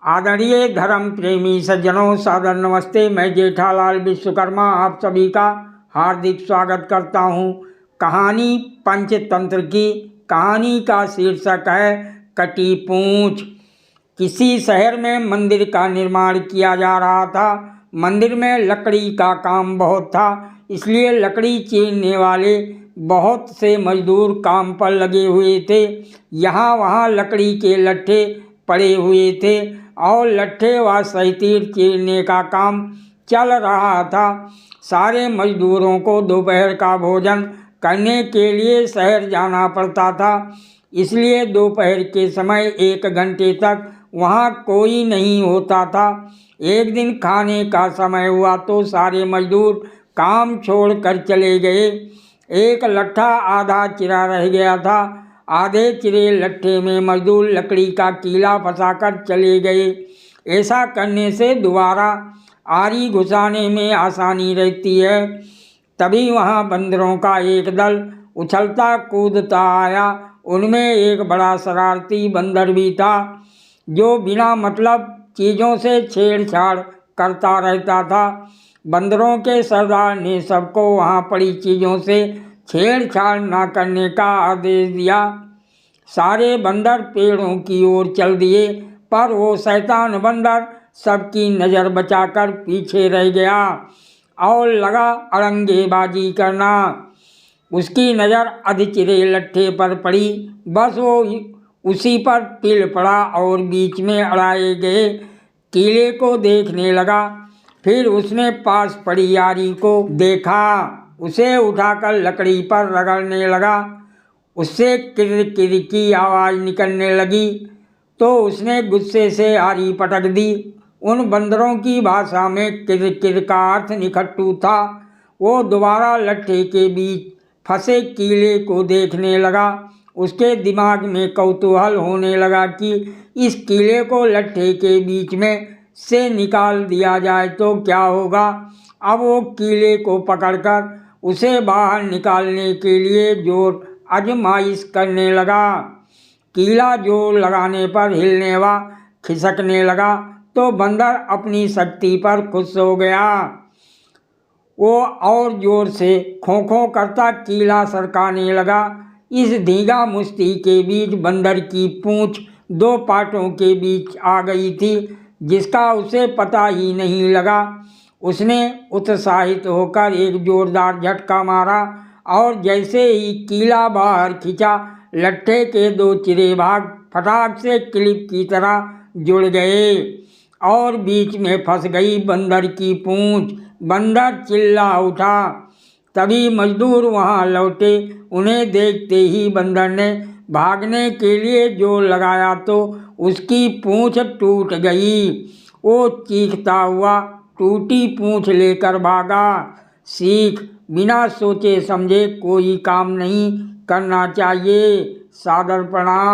आदरणीय धर्म प्रेमी सज्जनों, सादर नमस्ते। मैं जेठालाल विश्वकर्मा आप सभी का हार्दिक स्वागत करता हूँ। कहानी पंचतंत्र की। कहानी का शीर्षक है कटी पूंछ। किसी शहर में मंदिर का निर्माण किया जा रहा था। मंदिर में लकड़ी का काम बहुत था, इसलिए लकड़ी चीरने वाले बहुत से मजदूर काम पर लगे हुए थे। यहाँ वहाँ लकड़ी के लट्ठे पड़े हुए थे और लट्ठे व सहीतीर चीरने का काम चल रहा था। सारे मजदूरों को दोपहर का भोजन करने के लिए शहर जाना पड़ता था, इसलिए दोपहर के समय 1 घंटे तक वहाँ कोई नहीं होता था। एक दिन खाने का समय हुआ तो सारे मजदूर काम छोड़कर चले गए। एक लट्ठा आधा चिरा रह गया था। आधे चिरे लट्ठे में मजदूर लकड़ी का कीला फंसाकर चले गए। ऐसा करने से दोबारा आरी घुसाने में आसानी रहती है। तभी वहाँ बंदरों का एक दल उछलता कूदता आया। उनमें एक बड़ा शरारती बंदर भी था, जो बिना मतलब चीज़ों से छेड़छाड़ करता रहता था। बंदरों के सरदार ने सबको वहाँ पड़ी चीज़ों से छेड़छाड़ न करने का आदेश दिया। सारे बंदर पेड़ों की ओर चल दिए, पर वो शैतान बंदर सबकी नज़र बचाकर पीछे रह गया और लगा अड़ंगेबाजी करना। उसकी नज़र अधचिरे लट्ठे पर पड़ी। बस वो उसी पर पिल पड़ा और बीच में अड़ाए गए कीले को देखने लगा। फिर उसने पास पड़ी आरी को देखा। उसे उठाकर लकड़ी पर रगड़ने लगा। उससे किर किर की आवाज़ निकलने लगी तो उसने गुस्से से आरी पटक दी। उन बंदरों की भाषा में किर किर का अर्थ निखट्टू था। वो दोबारा लट्ठे के बीच फंसे कीले को देखने लगा। उसके दिमाग में कौतूहल होने लगा कि इस कीले को लट्ठे के बीच में से निकाल दिया जाए तो क्या होगा। अब वो कीले को पकड़कर उसे बाहर निकालने के लिए जोर आजमाइश करने लगा। कीला जोर लगाने पर हिलने व खिसकने लगा तो बंदर अपनी शक्ति पर खुश हो गया। वो और जोर से खों खों करता कीला सरकाने लगा। इस धींगा मुश्ती के बीच बंदर की पूंछ 2 पाटों के बीच आ गई थी, जिसका उसे पता ही नहीं लगा। उसने उत्साहित होकर एक जोरदार झटका मारा और जैसे ही कीला बाहर खींचा, लट्ठे के 2 चिरे भाग फटाक से क्लिप की तरह जुड़ गए और बीच में फंस गई बंदर की पूंछ। बंदर चिल्ला उठा। तभी मजदूर वहां लौटे। उन्हें देखते ही बंदर ने भागने के लिए जोर लगाया तो उसकी पूंछ टूट गई। वो चीखता हुआ टूटी पूंछ लेकर भागा। सीख: बिना सोचे समझे कोई काम नहीं करना चाहिए। सादर प्रणाम।